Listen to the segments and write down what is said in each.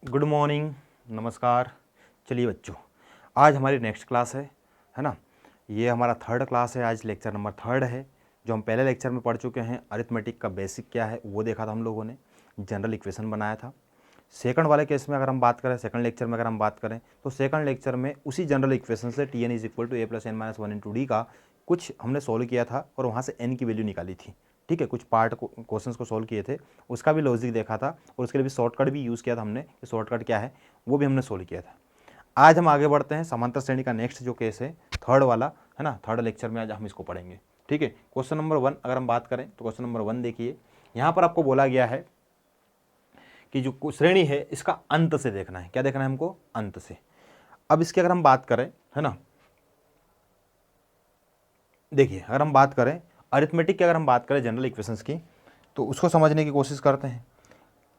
Good morning, नमस्कार। चलिए बच्चों, आज हमारी नेक्स्ट क्लास है ना। ये हमारा थर्ड क्लास है, आज लेक्चर नंबर थर्ड है। जो हम पहले लेक्चर में पढ़ चुके हैं, अरिथमेटिक का बेसिक क्या है वो देखा था हम लोगों ने, जनरल इक्वेशन बनाया था। सेकंड वाले केस में अगर हम बात करें, सेकंड लेक्चर में अगर हम बात करें तो सेकंड लेक्चर में उसी जनरल इक्वेशन से T N is equal to A plus N minus one into D का कुछ हमने सोल्व किया था और वहाँ से एन की वैल्यू निकाली थी। ठीक है, कुछ पार्ट क्वेश्चंस को सोल्व किए थे, उसका भी लॉजिक देखा था और उसके लिए भी शॉर्टकट भी यूज़ किया था हमने कि शॉर्टकट क्या है वो भी हमने सोल्व किया था। आज हम आगे बढ़ते हैं, समांतर श्रेणी का नेक्स्ट जो केस है थर्ड वाला है ना, थर्ड लेक्चर में आज हम इसको पढ़ेंगे। ठीक है, क्वेश्चन नंबर 1 अगर हम बात करें तो क्वेश्चन नंबर 1 देखिए, यहाँ पर आपको बोला गया है कि जो श्रेणी है इसका अंत से देखना है। क्या देखना है हमको? अंत से। अब इसकी अगर हम बात करें है ना, देखिए अगर हम बात करें अरिथमेटिक की, अगर हम बात करें जनरल इक्वेशंस की, तो उसको समझने की कोशिश करते हैं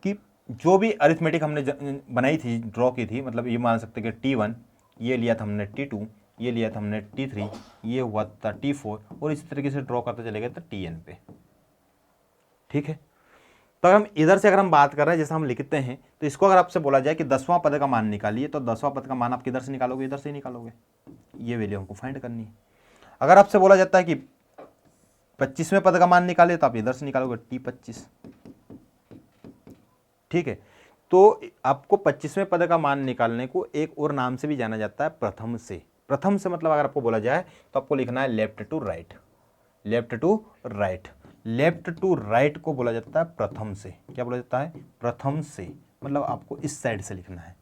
कि जो भी अरिथमेटिक हमने बनाई थी, ड्रॉ की थी, मतलब ये मान सकते हैं कि T1 ये लिया था हमने, T2 ये लिया था हमने, T3 ये हुआ था T4 और इसी तरीके से ड्रॉ करते चले गए थे Tn पे। ठीक है, तो अगर हम इधर से अगर हम बात कर रहे हैं, जैसे हम लिखते हैं, तो इसको अगर आपसे बोला जाए कि 10वां पद का मान निकालिए, तो 10वां पद का मान आप किधर से निकालोगे? इधर से ही निकालोगे। ये वैल्यू हमको फाइंड करनी है। अगर आपसे बोला जाता है कि 25वें पद का मान निकाले, तो आप इधर से निकालोगे T25। ठीक है, तो आपको 25वें पद का मान निकालने को एक और नाम से भी जाना जाता है, प्रथम से। प्रथम से मतलब अगर आपको बोला जाए तो आपको लिखना है left to right. Left to right, left to right को बोला जाता है प्रथम से। क्या बोला जाता है? प्रथम से, मतलब आपको इस साइड से लिखना है।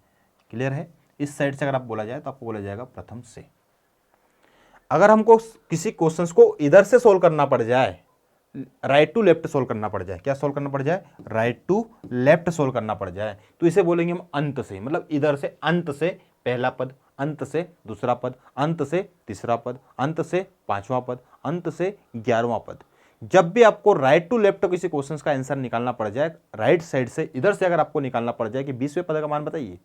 क्लियर है? इस साइड से अगर आप बोला जाए तो आपको बोला जाएगा प्रथम से। अगर हमको किसी क्वेश्चंस को इधर से सोल्व करना पड़ जाए, राइट टू लेफ्ट सोल्व करना पड़ जाए, क्या सोल्व करना पड़ जाए? राइट टू लेफ्ट सोल्व करना पड़ जाए, तो इसे बोलेंगे हम अंत से। मतलब इधर से अंत से पहला पद, अंत से दूसरा पद, अंत से तीसरा पद, अंत से पांचवा पद, अंत से 11वां पद। जब भी आपको राइट टू लेफ्ट किसी क्वेश्चन का आंसर निकालना पड़ जाए, राइट साइड से इधर से अगर आपको निकालना पड़ जाए कि 20वें पद का मान बताइए,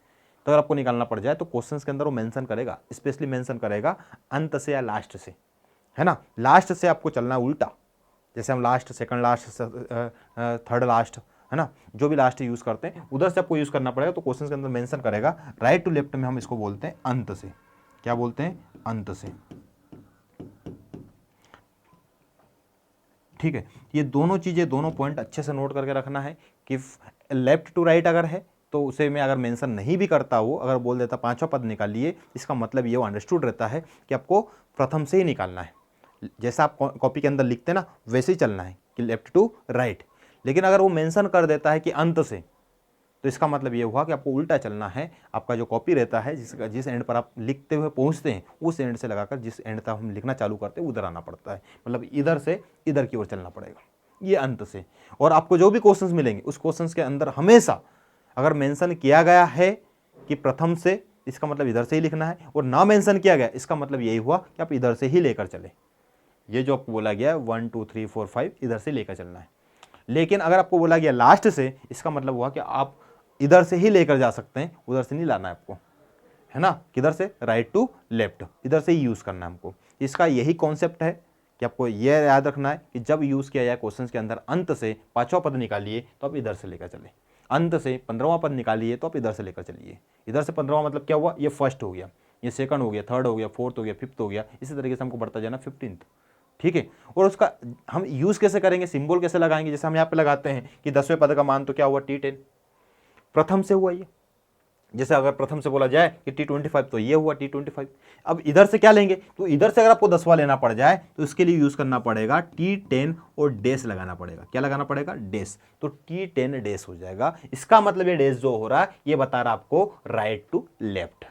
तो अगर आपको निकालना पड़ जाए तो क्वेश्चंस के अंदर वो मेंशन करेगा, स्पेशली मेंशन करेगा अंत से या लास्ट से, है ना। लास्ट से आपको चलना है उल्टा, जैसे हम last, second last, third last, है ना, जो भी लास्ट यूज़ करते हैं उधर से आपको यूज़ करना पड़ेगा। तो क्वेश्चन के अंदर मेंशन करेगा राइट टू लेफ्ट में हम इसको बोलते हैं अंत से। क्या बोलते हैं? अंत से। ठीक है, ये दोनों चीज़ें, दोनों पॉइंट अच्छे से नोट करके रखना है कि लेफ्ट टू राइट अगर है तो उसे मैं अगर मेंशन नहीं भी करता हूँ, अगर बोल देता 5वां पद निकालिए, इसका मतलब ये अंडरस्टूड रहता है कि आपको प्रथम से ही निकालना है। जैसा आप कॉपी के अंदर लिखते हैं ना, वैसे ही चलना है कि लेफ्ट टू राइट। लेकिन अगर वो मेंशन कर देता है कि अंत से, तो इसका मतलब ये हुआ कि आपको उल्टा चलना है। आपका जो कॉपी रहता है, जिस एंड पर आप लिखते हुए पहुंचते हैं, उस एंड से लगाकर जिस एंड तक हम लिखना चालू करते हैं उधर आना पड़ता है। मतलब इधर से इधर की ओर चलना पड़ेगा, ये अंत से। और आपको जो भी क्वेश्चंस मिलेंगे उस क्वेश्चंस के अंदर हमेशा अगर मेंशन किया गया है कि प्रथम से, इसका मतलब इधर से ही लिखना है, और ना मेंशन किया गया, इसका मतलब यही हुआ कि आप इधर से ही लेकर चले। ये जो आपको बोला गया है 1 2 3 4 5 इधर से लेकर चलना है। लेकिन अगर आपको बोला गया लास्ट से, इसका मतलब हुआ कि आप इधर से ही लेकर जा सकते हैं, उधर से नहीं लाना है आपको, है ना। किधर से? राइट टू लेफ्ट, इधर से ही यूज़ करना है हमको। इसका यही कॉन्सेप्ट है कि आपको यह याद रखना है कि जब यूज़ किया जाए क्वेश्चन के अंदर अंत से 5वां पद निकालिए तो आप इधर से लेकर चले, अंत से 15वां पद निकालिए तो आप इधर से लेकर चलिए। इधर से 15वां मतलब क्या हुआ? ये फर्स्ट हो गया, ये सेकंड हो गया, थर्ड हो गया, फोर्थ हो गया, फिफ्थ हो गया, इसी तरीके से हमको बढ़ता जाना 15th। ठीक है, और उसका हम यूज़ कैसे करेंगे, सिंबल कैसे लगाएंगे? जैसे हम यहाँ पे लगाते हैं कि 10वें पद का मान तो क्या हुआ? T10, प्रथम से हुआ ये। जैसे अगर प्रथम से बोला जाए कि T25, तो ये हुआ T25। अब इधर से क्या लेंगे? तो इधर से अगर आपको 10वां लेना पड़ जाए तो इसके लिए यूज़ करना पड़ेगा T10 और डैश लगाना पड़ेगा। क्या लगाना पड़ेगा? डैश। तो T10 डैश हो जाएगा। इसका मतलब ये डैश जो हो रहा है ये बता रहा आपको राइट टू लेफ्ट,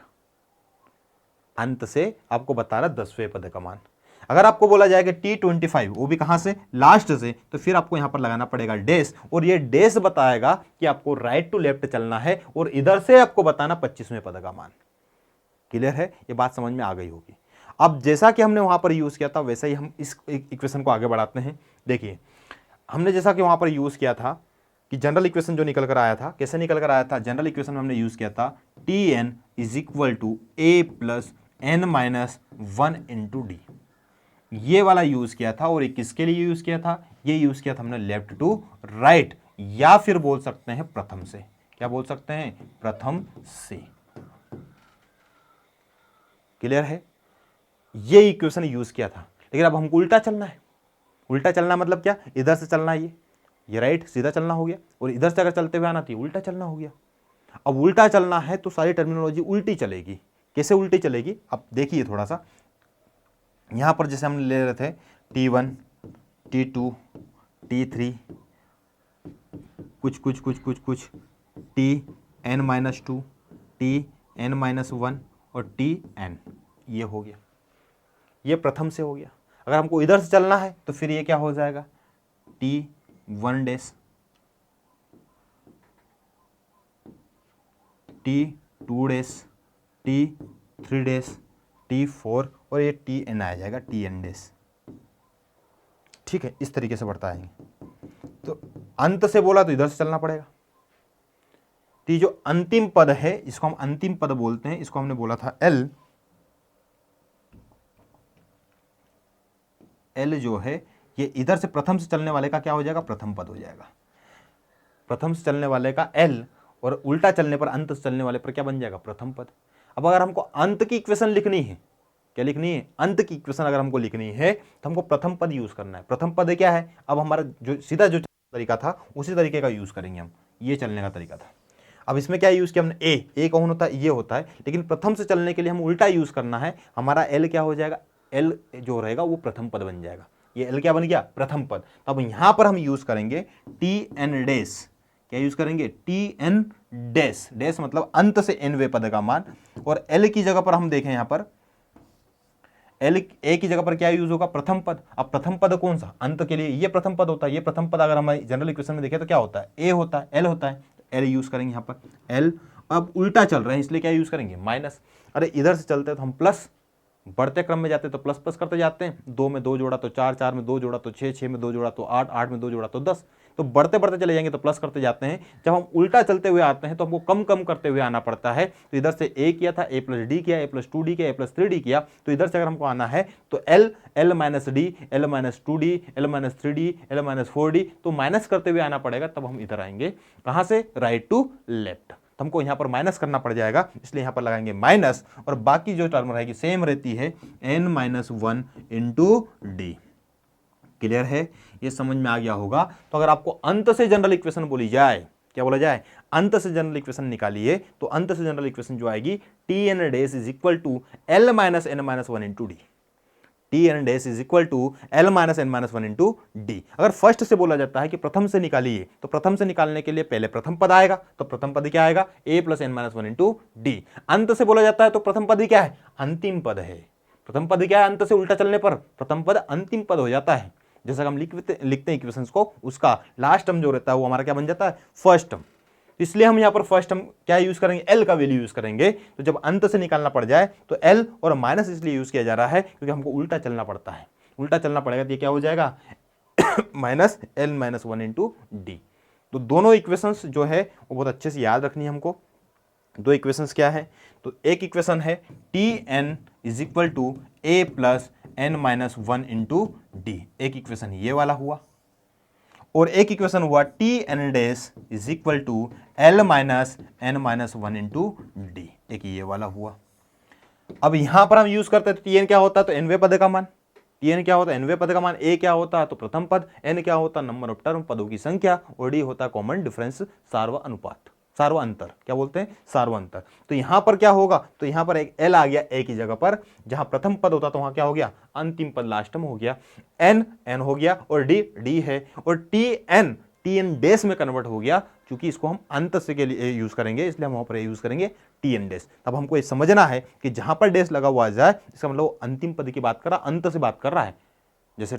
अंत से आपको बता रहा 10वें पद का मान। अगर आपको बोला जाए कि T25, वो भी कहां से? लास्ट से, तो फिर आपको यहां पर लगाना पड़ेगा डैश, और ये डैश बताएगा कि आपको राइट टू लेफ्ट चलना है, और इधर से आपको बताना 25वें पद का मान। क्लियर है? ये बात समझ में आ गई होगी। अब जैसा कि हमने वहां पर यूज किया था वैसा ही हम इस इक्वेशन को आगे बढ़ाते हैं। देखिए, हमने जैसा कि वहां पर यूज किया था कि जनरल इक्वेशन जो निकल कर आया था, कैसे निकल कर आया था? जनरल इक्वेशन में हमने यूज किया था Tn is equal to A plus N minus 1 into D, ये वाला यूज किया था। और किसके लिए यूज किया था? ये यूज किया था हमने लेफ्ट टू राइट, या फिर बोल सकते हैं प्रथम से। क्या बोल सकते हैं, प्रथम से। क्लियर है, ये इक्वेशन यूज किया था। लेकिन अब हमको उल्टा चलना है। उल्टा चलना मतलब क्या, इधर से चलना है, ये राइट सीधा चलना हो गया, और इधर से अगर चलते हुए आना थी उल्टा चलना हो गया। अब उल्टा चलना है तो सारी टर्मिनोलॉजी उल्टी चलेगी। कैसे उल्टी चलेगी, अब देखिए थोड़ा सा। यहां पर जैसे हम ले रहे थे T1, T2, T3, कुछ कुछ कुछ कुछ कुछ Tn-2, Tn-1 और Tn, ये हो गया, ये प्रथम से हो गया। अगर हमको इधर से चलना है तो फिर ये क्या हो जाएगा, T1 dash, T2 dash, T3 dash, T4 और ये Tn आ जाएगा, Tn डैश। ठीक है, इस तरीके से बढ़ता है। तो अंत से बोला तो इधर से चलना पड़ेगा। तो ये जो अंतिम पद है इसको हम अंतिम पद बोलते हैं। इसको हमने बोला था L। L जो है ये इधर से प्रथम से चलने वाले का क्या हो जाएगा, प्रथम पद हो जाएगा। प्रथम से चलने वाले का L और उल्टा चलने पर अंत से चलने वाले पर क्या बन जाएगा, प्रथम पद। अब अगर हमको अंत की इक्वेशन लिखनी है, क्या लिखनी है, अंत की इक्वेशन अगर हमको लिखनी है तो हमको प्रथम पद यूज करना है। प्रथम पद क्या है, अब हमारा जो सीधा जो तरीका था उसी तरीके का यूज करेंगे हम। ये चलने का तरीका था। अब इसमें क्या यूज किया हमने, ए कौन होता है, ये होता है। लेकिन प्रथम से चलने के लिए हम उल्टा यूज करना है। हमारा एल क्या हो जाएगा, एल जो रहेगा वो प्रथम पद बन जाएगा। ये एल क्या बन गया, प्रथम पद। तो अब यहां पर हम यूज करेंगे टी एन डैश। क्या यूज करेंगे, टी एन डैश। डैश मतलब अंत से एनवे पद का मान। और एल की जगह पर हम देखें, यहां पर एल ए की जगह पर क्या यूज होगा, प्रथम पद। अब प्रथम पद कौन सा, अंत के लिए ये प्रथम पद होता है। ये प्रथम पद अगर हमारी जनरल इक्वेशन में देखें तो क्या होता है, ए होता है, एल होता है। एल यूज करेंगे यहाँ पर एल। अब उल्टा चल रहे हैं इसलिए क्या यूज करेंगे, माइनस। अरे इधर से चलते हैं तो हम प्लस, बढ़ते क्रम में जाते हैं तो प्लस प्लस करते जाते हैं। 2 में 2 जोड़ा तो 4, 4 में 2 जोड़ा तो 6, 6 में 2 जोड़ा तो 8, 8 में 2 जोड़ा तो 10। तो बढ़ते बढ़ते चले जाएंगे तो प्लस करते जाते हैं। जब हम उल्टा चलते हुए आते हैं तो हमको कम कम करते हुए आना पड़ता है। तो इधर से ए किया था, ए प्लस डी किया, ए प्लस 2 डी किया, ए प्लस 3 डी किया। तो इधर से अगर हमको आना है तो L, L minus D, L minus 2 D, L minus 3 D, L minus 4 D, तो माइनस करते हुए आना पड़ेगा। तब हम इधर आएंगे, कहां से, राइट टू लेफ्ट। तो हमको यहां पर माइनस करना पड़ जाएगा, इसलिए यहां पर लगाएंगे माइनस। और बाकी जो टर्म रहेगी सेम रहती है, n-1 इंटू डी। क्लियर है, ये समझ में आ गया होगा। तो अगर आपको अंत से जनरल इक्वेशन बोली जाए, क्या बोला जाए, अंत से जनरल इक्वेशन निकालिए, तो अंत से जनरल इक्वेशन जो आएगी T N dash is equal to L minus N minus 1 into D. T N dash is equal to L minus N minus 1 into D. अगर फर्स्ट से बोला जाता है कि प्रथम से निकालिए, तो प्रथम से निकालने के लिए पहले प्रथम पद आएगा। तो प्रथम पद क्या आएगा, a plus N minus 1 into d. अंत से बोला जाता है तो प्रथम पद क्या है, अंतिम पद है। प्रथम पद क्या है, अंत से उल्टा चलने पर प्रथम पद अंतिम पद हो जाता है। जैसा हम लिखते हैं इक्वेशंस को, उसका लास्ट टर्म जो रहता है वो हमारा क्या बन जाता है, फर्स्ट टर्म। इसलिए हम यहां पर फर्स्ट टर्म क्या यूज करेंगे, एल का वैल्यू यूज करेंगे। तो जब अंत से निकालना पड़ जाए तो एल और माइनस इसलिए यूज किया जा रहा है क्योंकि हमको उल्टा चलना पड़ता है। उल्टा चलना पड़ेगा तो ये क्या हो जाएगा, minus L minus 1 into D. तो दोनों इक्वेशंस जो है वो बहुत अच्छे से याद रखनी है हमको। दो इक्वेशंस क्या है, तो एक इक्वेशन है T N is equal to A plus N minus 1 into D. एक इक्वेशन ये वाला हुआ। और एक इक्वेशन हुआ T N dash is equal to L minus N minus 1 into D. एक ये वाला हुआ। अब यहां पर हम यूज करते हैं टी एन क्या होता है, तो एनवे पद का मान। टी एन क्या होता है, एनवे पद का मान। ए क्या होता है, तो प्रथम पद। एन क्या होता है, नंबर ऑफ टर्म, पदों की संख्या। और डी होता है कॉमन डिफरेंस, सार्व अनुपात, सार्व अंतर, क्या बोलते हैं, सार्व अंतर। तो यहां पर क्या होगा, तो यहां पर एक एल आ गया ए की जगह पर। जहां प्रथम पद होता तो वहां क्या हो गया, अंतिम पद लास्ट में हो गया। एन एन हो गया और डी डी है। और टी एन डैश में कन्वर्ट हो गया, क्योंकि इसको हम अंत से के लिए यूज करेंगे, इसलिए हम वहां पर यूज करेंगे टी एन डैश। तब हमको ये समझना है कि जहां पर डैश लगा हुआ जाए इसका मतलब वो अंतिम पद की बात कर रहा, अंत से बात कर रहा है। जैसे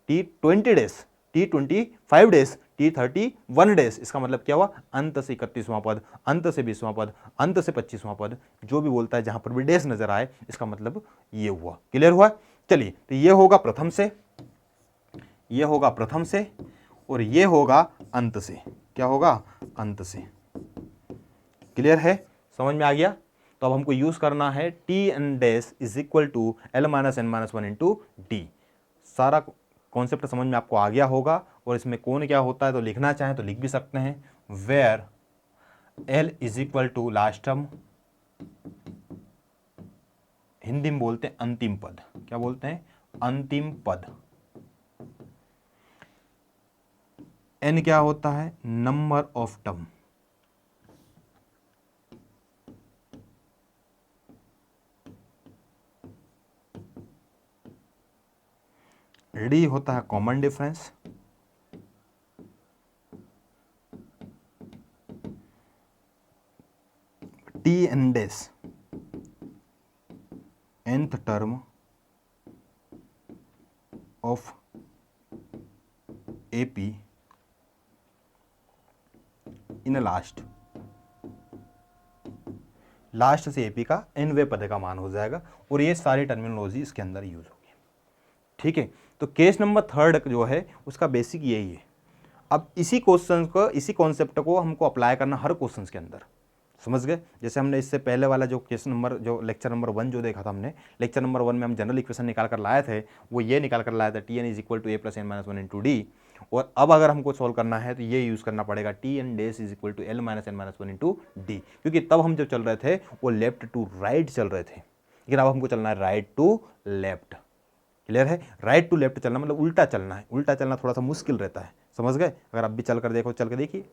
T20 dash, T25 dash, T31 dash, इसका मतलब क्या हुआ, अंत से 31वां पद, अंत से 20वां पद, अंत से 25वां पद। जो भी बोलता है जहां पर भी डैश नजर आए इसका मतलब ये हुआ। क्लियर हुआ। चलिए, तो ये होगा प्रथम से, ये होगा प्रथम से, और ये होगा अंत से। क्या होगा, अंत से। क्लियर है, समझ में आ गया। तो अब हमको यूज करना है T N dash is equal to L minus N minus 1 into D. सारा कॉन्सेप्ट समझ में आपको आ गया होगा। और इसमें कौन क्या होता है तो लिखना चाहें तो लिख भी सकते हैं, where L is equal to last term, Hindi में बोलते हैं अंतिम पद। क्या बोलते हैं? अंतिम पद। n क्या होता है? Number of term. d होता है common difference. t n dash nth term of AP in last से AP का nवें पद का मान हो जाएगा, और ये सारी टर्मिनोलॉजी इसके अंदर यूज होगी। ठीक है, तो केस नंबर थर्ड जो है उसका बेसिक यही है। अब इसी क्वेश्चन को, इसी कॉन्सेप्ट को हमको अप्लाई करना हर क्वेश्चन के अंदर, समझ गए? जैसे हमने इससे पहले वाला जो केस नंबर, जो लेक्चर नंबर 1 जो देखा था हमने, लेक्चर नंबर 1 में हम जनरल इक्वेशन निकाल कर लाए थे, वो ये निकाल कर लाया था Tn is equal to a plus n minus one into D. और अब अगर हमको सॉल्व करना है तो ये यूज़ करना पड़ेगा Tn dash is equal to l minus n minus one into D, क्योंकि तब हम जब चल रहे थे वो लेफ्ट टू राइट चल रहे थे, लेकिन अब हमको चलना है राइट टू लेफ्ट। क्लियर है? राइट टू लेफ्ट चलना मतलब उल्टा चलना है। उल्टा चलना थोड़ा सा मुश्किल रहता है, समझ गए? अगर आप भी चल कर देखो, चल के देखिए,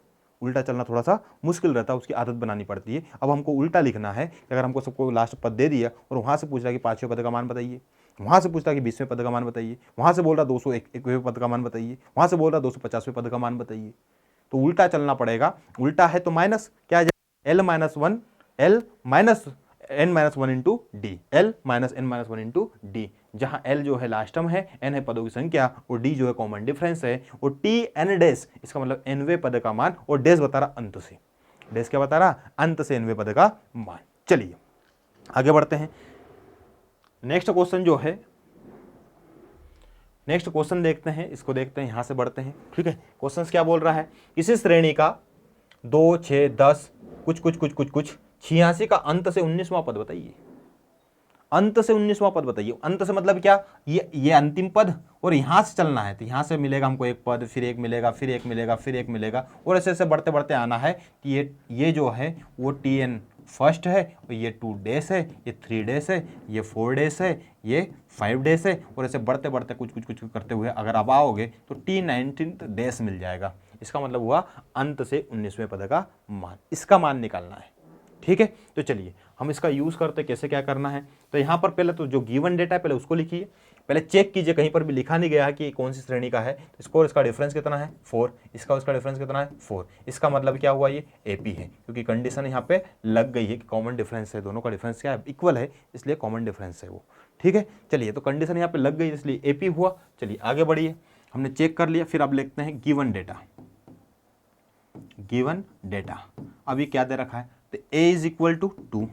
उल्टा चलना थोड़ा सा मुश्किल रहता है, उसकी आदत बनानी पड़ती है। अब हमको उल्टा लिखना है कि अगर हमको सबको लास्ट पद दे दिया और वहाँ से पूछ रहा है कि 5वें पद का मान बताइए, वहाँ से पूछता है कि 20वें पद का मान बताइए, वहाँ से बोल रहा 201वें पद का मान बताइए, वहाँ से बोल रहा 250वें पद का मान बताइए, तो उल्टा चलना पड़ेगा। उल्टा है तो माइनस, क्या आ जाएगा? l minus one, l minus n minus one into D, l minus n minus one into D, जहाँ l जो है लास्ट टर्म है, n है पदों की संख्या, और d जो है कॉमन डिफरेंस है, और t n डैश इसका मतलब nवें पद का मान, और डैश बता रहा अंत से। डैश क्या बता रहा? अंत से nवें पद का मान। चलिए आगे बढ़ते हैं। नेक्स्ट क्वेश्चन जो है, नेक्स्ट क्वेश्चन देखते हैं, इसको देखते हैं, यहां से बढ़ते हैं। ठीक है, क्वेश्चन क्या बोल रहा है? इसी श्रेणी का 2, 6, 10 कुछ कुछ कुछ कुछ कुछ 86 का अंत से 19वां पद बताइए। अंत से 19वां पद बताइए। अंत से मतलब क्या? ये अंतिम पद, और यहां से चलना है तो यहां से मिलेगा हमको एक पद, फिर एक मिलेगा, फिर एक मिलेगा, फिर एक मिलेगा, और ऐसे ऐसे बढ़ते बढ़ते आना है कि ये जो है वो Tn फर्स्ट है, और ये 2 डेज है, ये 3 डेज है, ये 4 डेज है, ये 5 डेज है, और ऐसे बढ़ते बढ़ते कुछ कुछ कुछ करते हुए अगर आप आओगे तो T19 डेज मिल जाएगा। इसका मतलब हुआ अंत से 19वें पद का मान, इसका मान निकालना है। ठीक है, तो चलिए हम इसका यूज करते, कैसे क्या करना है। तो यहाँ पर पहले तो जो गिवन डेटा है पहले उसको लिखिए, पहले चेक कीजिए कहीं पर भी लिखा नहीं गया है कि कौन सी श्रेणी का है। तो इसको, इसका डिफरेंस कितना है? 4, इसका उसका डिफरेंस कितना है? 4। इसका मतलब क्या हुआ? ये AP है, क्योंकि कंडीशन यहाँ पे लग गई है कि कॉमन डिफरेंस है, दोनों का डिफरेंस क्या है? इक्वल है, इसलिए कॉमन डिफरेंस है वो। ठीक है, चलिए तो कंडीशन यहाँ पे लग गई इसलिए AP हुआ। चलिए आगे बढ़िए, हमने चेक कर लिया, फिर अब लिखते हैं गिवन डेटा। गिवन डेटा अभी क्या दे रखा है? तो a is equal to 2,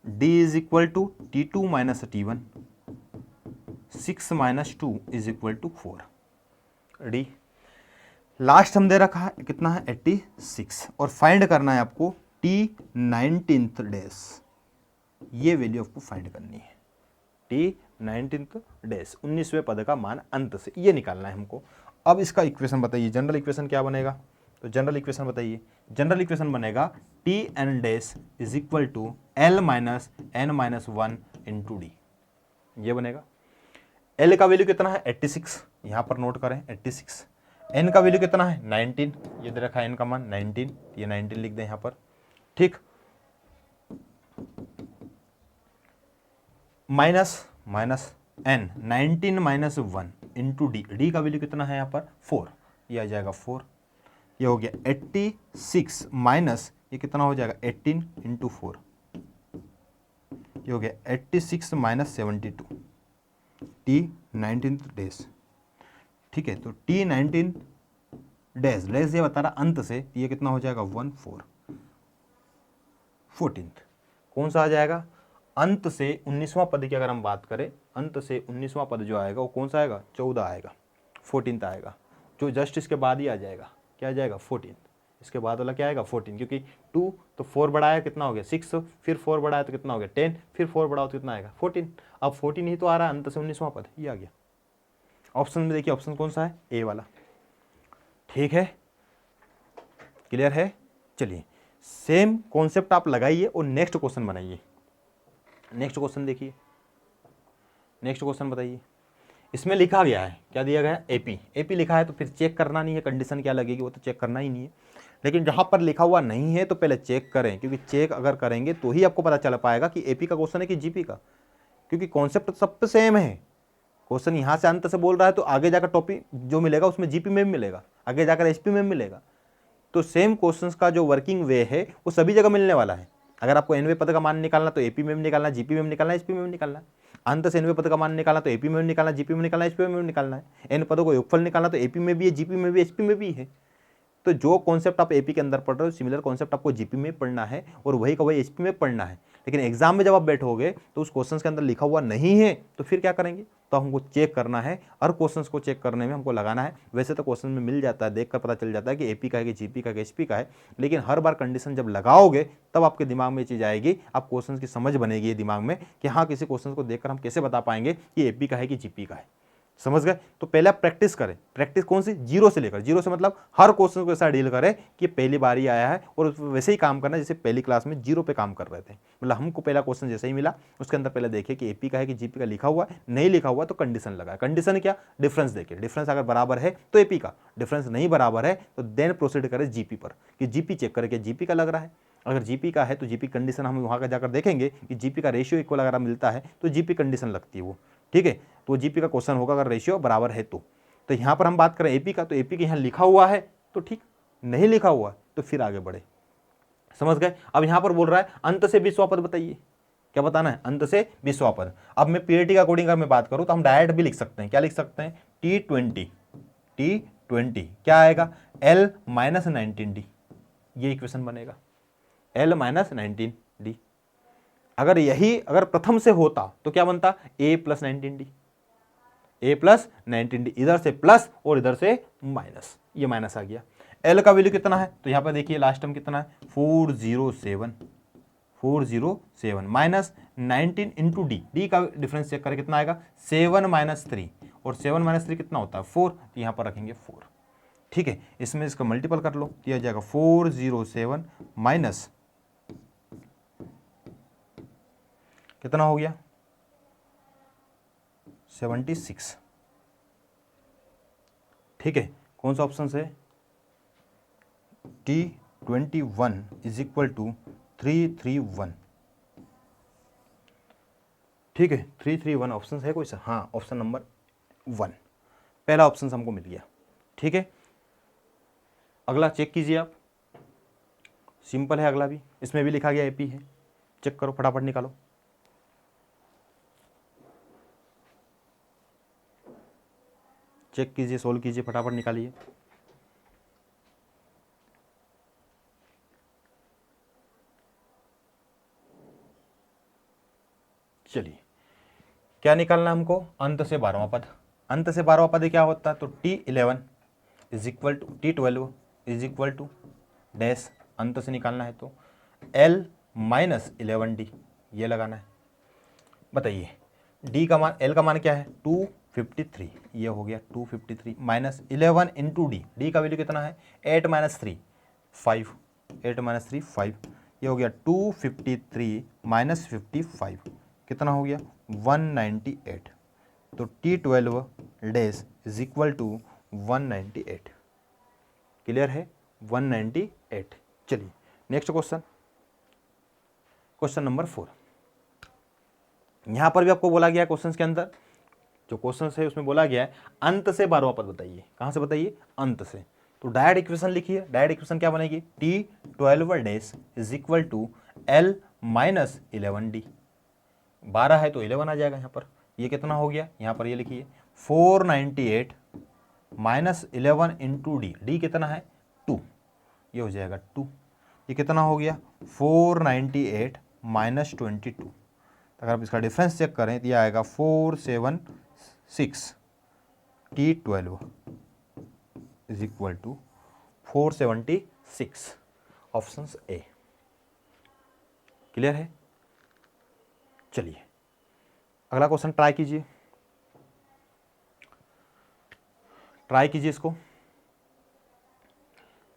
d is equal to T2 minus T1, 6 minus 2 is equal to 4। D last हम दे रखा है कितना है? 86, और फाइंड करना है आपको T19th डेज, ये वैल्यू आपको फाइंड करनी है। T19th डेज 19वें पद का मान अंत से, ये निकालना है हमको। अब इसका इक्वेशन बताइए, जनरल इक्वेशन क्या बनेगा? तो जनरल इक्वेशन बताइए। जनरल इक्वेशन बनेगा Tn dash is equal to l minus n minus one into D, ये बनेगा। l का वैल्यू कितना है? 86, यहाँ पर नोट करें 86। n का वैल्यू कितना है? 19, ये दे रखा है n का मान 19, ये 19 लिख दें यहाँ पर। ठीक, minus minus n, 19 minus 1 into D, D का वैल्यू कितना है यहाँ पर? 4, ये आ जाएगा 4। ये हो गया 86 माइनस ये कितना हो जाएगा? 18 इंटू 4, ये हो गया 86 माइनस 72, T19 डेज। ठीक है, तो T19 डेज, डेज ये बता रहा अंत से, ये कितना हो जाएगा? 14th। कौन सा आ जाएगा? अंत से 19वां पद की अगर हम बात करें, अंत से 19वां पद जो आएगा वो कौन सा आएगा? 14 आएगा, 14th आएगा, जो जस्ट इसके बाद ही आ जाएगा। क्या आ जाएगा? 14th। इसके बाद वाला क्या आएगा? 14, क्योंकि 2 तो 4 बढ़ाया कितना हो गया? 6, फिर 4 बढ़ाया तो कितना हो गया? 10, फिर 4 बढ़ाओ तो कितना आएगा? 14। अब 14 ही तो आ रहा है, अंत से 19वां पद, ये आ गया। ऑप्शन में देखिए, ऑप्शन कौन सा है? ए वाला। ठीक है, क्लियर है? चलिए सेम कॉन्सेप्ट आप लगाइए और नेक्स्ट क्वेश्चन बनाइए। नेक्स्ट क्वेश्चन देखिए, नेक्स्ट क्वेश्चन बताइए। इसमें लिखा गया है, क्या दिया गया है, एपी। एपी लिखा है तो फिर चेक करना नहीं है, कंडीशन क्या लगेगी वो तो चेक करना ही नहीं है। लेकिन जहां पर लिखा हुआ नहीं है तो पहले चेक करें, क्योंकि चेक अगर करेंगे तो ही आपको पता चल पाएगा कि एपी का क्वेश्चन है कि जीपी का, क्योंकि कॉन्सेप्ट सब पे सेम है। क्वेश्चन यहाँ से अंत से बोल रहा है तो आगे जाकर टॉपिक जो मिलेगा उसमें जीपी में भी मिलेगा, आगे जाकर एचपी में भी मिलेगा। तो सेम क्वेश्चंस का जो वर्किंग वे है वो सभी जगह मिलने वाला है। अगर आपको एनवे पद का मान निकालना तो एपी में भी निकालना, जीपी में भी निकालना, एचपी में भी निकालना है। अंत से एनवे पद का मान निकालना तो एपी में भी निकालना, जीपी में निकालना, एचपी में भी निकालना है। एन पदों को योगफल निकालना तो एपी में भी है, जीपी में भी, एचपी में भी है। तो जो कॉन्सेप्ट आप एपी के अंदर पढ़ रहे हो सिमिलर कॉन्सेप्ट आपको जीपी में पढ़ना है और वही का वही एचपी में पढ़ना है। लेकिन एग्जाम में जब आप बैठोगे तो उस क्वेश्चन के अंदर लिखा हुआ नहीं है तो फिर क्या करेंगे, तो हमको चेक करना है। हर क्वेश्चन को चेक करने में हमको लगाना है। वैसे तो क्वेश्चन में मिल जाता है, देख कर पता चल जाता है कि एपी का है कि जीपी का, एचपी का है। लेकिन हर बार कंडीशन जब लगाओगे तब आपके दिमाग में ये चीज़ आएगी, आप क्वेश्चन की समझ बनेगी ये दिमाग में कि हाँ किसी क्वेश्चन को देखकर हम कैसे बता पाएंगे कि एपी का है कि जीपी का है। समझ गए। तो पहले आप प्रैक्टिस करें। प्रैक्टिस कौन सी, जीरो से लेकर, जीरो से मतलब हर क्वेश्चन को ऐसा डील करें कि पहली बार ही आया है और वैसे ही काम करना जैसे पहली क्लास में जीरो पे काम कर रहे थे। मतलब हमको पहला क्वेश्चन जैसे ही मिला उसके अंदर पहले देखे कि एपी का है कि जीपी का, लिखा हुआ है नहीं लिखा हुआ तो कंडीशन लगा। कंडीशन क्या, डिफरेंस देखे, डिफरेंस अगर बराबर है तो एपी का, डिफरेंस नहीं बराबर है तो देन प्रोसीड करें जीपी पर, कि जीपी चेक करें कि जीपी का लग रहा है। अगर जीपी का है तो जीपी कंडीशन हम वहाँ का जाकर देखेंगे कि जीपी का रेशियो इक्वल अगर मिलता है तो जीपी कंडीशन लगती है वो, ठीक है। तो जीपी का क्वेश्चन होगा अगर रेशियो बराबर है तो यहाँ पर हम बात करें एपी का, तो एपी के यहाँ लिखा हुआ है तो ठीक, नहीं लिखा हुआ तो फिर आगे बढ़े। समझ गए। अब यहाँ पर बोल रहा है अंत से 20वां पद बताइए, क्या बताना है, अंत से 20वां पद। अब मैं पीएटी का कोडिंग अगर मैं बात करूँ तो हम डायरेक्ट भी लिख सकते हैं, क्या लिख सकते हैं, T20 क्या आएगा, L माइनस 19D, ये इक्वेशन बनेगा, L माइनस 19D। अगर प्रथम से होता तो क्या बनता, A plus 19D, A plus 19D, इधर से प्लस और इधर से माइनस, ये माइनस आ गया। L का वैल्यू कितना है, तो यहाँ पर देखिए लास्ट टर्म कितना है, 407 माइनस 19 इंटू डी का डिफरेंस चेक करें कितना आएगा, 7 माइनस 3, और 7 माइनस 3 कितना होता है 4, तो यहाँ पर रखेंगे 4, ठीक है। इसमें इसका मल्टीपल कर लो, दिया जाएगा 407 माइनस कितना हो गया 76, ठीक है। कौन सा ऑप्शन है, T21 इज इक्वल टू 331, ठीक है। 331 ऑप्शन है कोई सा, हाँ ऑप्शन नंबर 1 पहला ऑप्शन हमको मिल गया, ठीक है। अगला चेक कीजिए आप, सिंपल है अगला भी, इसमें भी लिखा गया एपी है, चेक करो फटाफट निकालो। चेक कीजिए, सोल्व कीजिए, फटाफट निकालिए। चलिए क्या निकालना हमको, अंत से 12वां पद। अंत से 12वां पद क्या होता है, तो T11 is equal to T12 is equal to dash, अंत से निकालना है तो L माइनस 11D, ये लगाना है। बताइए D का मान, L का मान क्या है 253, ये हो गया 253 माइनस 11 इंटू डी, डी का वैल्यू कितना है 8 माइनस 3 5, 8 माइनस 3 5, ये हो गया 253 माइनस 55 कितना हो गया 198, तो T12 dash is equal to 198, clear है 198। चलिए नेक्स्ट क्वेश्चन, क्वेश्चन नंबर 4। यहां पर भी आपको बोला गया क्वेश्चन के अंदर, जो क्वेश्चन है उसमें बोला गया है अंत से 12वां पद बताइए। कहां से बताइए, अंत से। तो डायरेक्ट इक्वेशन लिखिए, डायरेक्ट इक्वेशन क्या बनेगी, T12 dash is equal to L minus 11D, 12 है तो 11 आ जाएगा यहाँ पर, ये कितना हो गया, यहाँ पर ये लिखिए 498 माइनस 11 इंटू डी, डी कितना है 2, ये हो जाएगा 2, ये कितना हो गया 498 माइनस 22, अगर आप इसका डिफरेंस चेक करें तो ये आएगा 476, T12 is equal to 476, option A, clear है। चलिए अगला क्वेश्चन ट्राई कीजिए, ट्राई कीजिए इसको।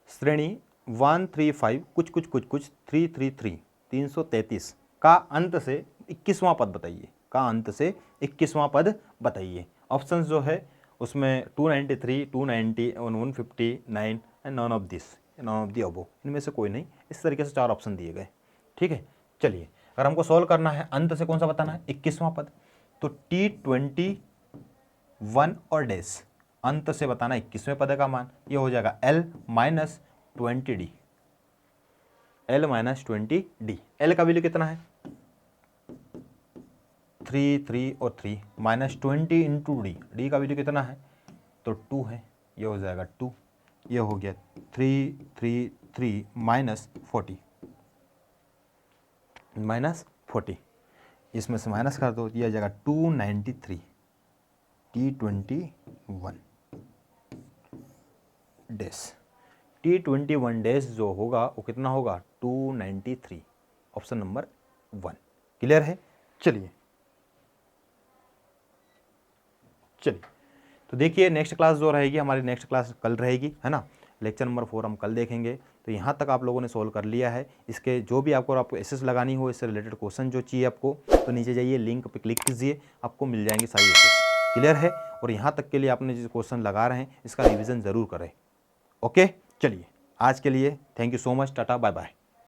श्रेणी 135 कुछ कुछ कुछ कुछ 333 333 का अंत से 21वां पद बताइए, का अंत से 21वां पद बताइए। ऑप्शंस जो है उसमें 293, 290, 159 and none of this, none of the above, इनमें से कोई नहीं। इस तरीके से 4 ऑप्शन दिए गए। ठीक है, चलिए अगर हमको सॉल्व करना है अंत से कौन सा बताना है, 21वां पद, तो T21 और डैश अंत से बताना 21वें पद का मान, ये हो जाएगा L minus 20D, L minus 20D। L का वैल्यू कितना है 3 3 और 3 माइनस 20 इंटू डी, डी का वैल्यू कितना है तो 2 है, ये हो जाएगा 2, ये हो गया 3 3 3 माइनस 40, माइनस 40, इसमें से माइनस कर दो, ये आ जाएगा 293 T21 डैश, T21 डैश जो होगा वो कितना होगा 293, ऑप्शन नंबर 1। क्लियर है। चलिए तो देखिए नेक्स्ट क्लास जो रहेगी हमारी, नेक्स्ट क्लास कल रहेगी, है ना। लेक्चर नंबर 4 हम कल देखेंगे। तो यहाँ तक आप लोगों ने सोल्व कर लिया है। इसके जो भी आपको एसएस लगानी हो, इससे रिलेटेड क्वेश्चन जो चाहिए आपको, तो नीचे जाइए लिंक पे क्लिक कीजिए, आपको मिल जाएंगे सारी एसएस। क्लियर है। और यहाँ तक के लिए आपने जो क्वेश्चन लगा रहे हैं इसका रिविज़न ज़रूर करें। ओके, चलिए आज के लिए thank you so much, tata bye bye.